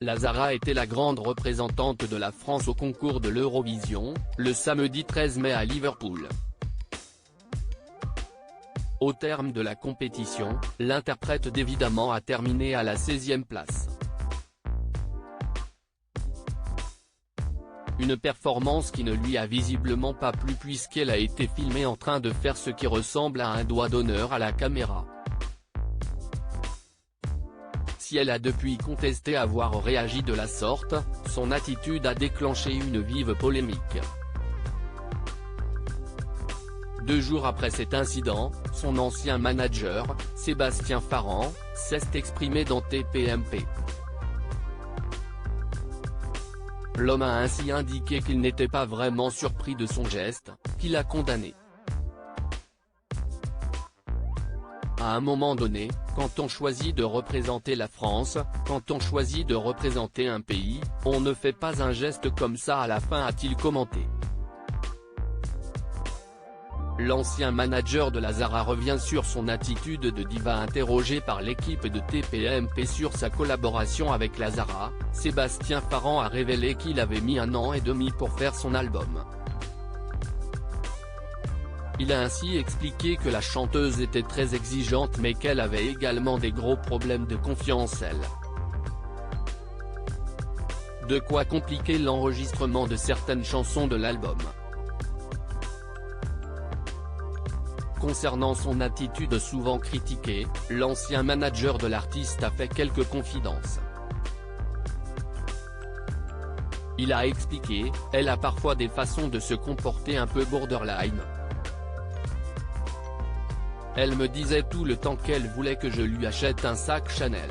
La Zara était la grande représentante de la France au concours de l'Eurovision, le samedi 13 mai à Liverpool. Au terme de la compétition, l'interprète d'Évidemment a terminé à la 16e place. Une performance qui ne lui a visiblement pas plu puisqu'elle a été filmée en train de faire ce qui ressemble à un doigt d'honneur à la caméra. Si elle a depuis contesté avoir réagi de la sorte, son attitude a déclenché une vive polémique. 2 jours après cet incident, son ancien manager, Sébastien Farran, s'est exprimé dans TPMP. L'homme a ainsi indiqué qu'il n'était pas vraiment surpris de son geste, qu'il a condamné. À un moment donné, quand on choisit de représenter la France, quand on choisit de représenter un pays, on ne fait pas un geste comme ça à la fin, a-t-il commenté. L'ancien manager de la Zara revient sur son attitude de diva. Interrogé par l'équipe de TPMP sur sa collaboration avec la Zara, Sébastien Farran a révélé qu'il avait mis 1 an et demi pour faire son album. Il a ainsi expliqué que la chanteuse était très exigeante mais qu'elle avait également des gros problèmes de confiance elle. De quoi compliquer l'enregistrement de certaines chansons de l'album. Concernant son attitude souvent critiquée, l'ancien manager de l'artiste a fait quelques confidences. Il a expliqué, elle a parfois des façons de se comporter un peu borderline. Elle me disait tout le temps qu'elle voulait que je lui achète un sac Chanel.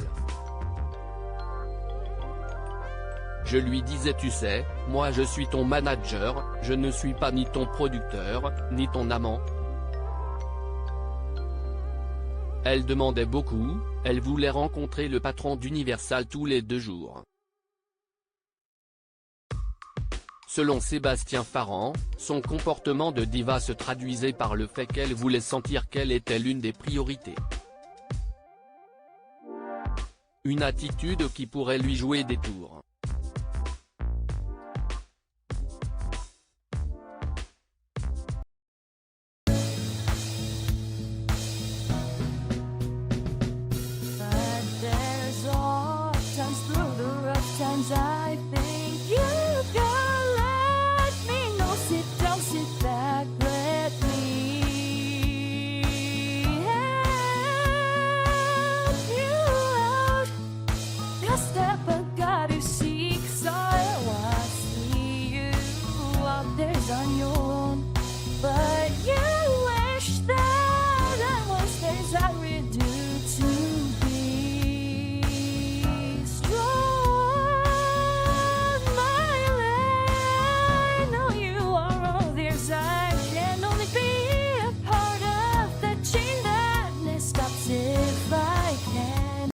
Je lui disais tu sais, moi je suis ton manager, je ne suis pas ni ton producteur, ni ton amant. Elle demandait beaucoup, elle voulait rencontrer le patron d'Universal tous les 2 jours. Selon Sébastien Farran, son comportement de diva se traduisait par le fait qu'elle voulait sentir qu'elle était l'une des priorités. Une attitude qui pourrait lui jouer des tours.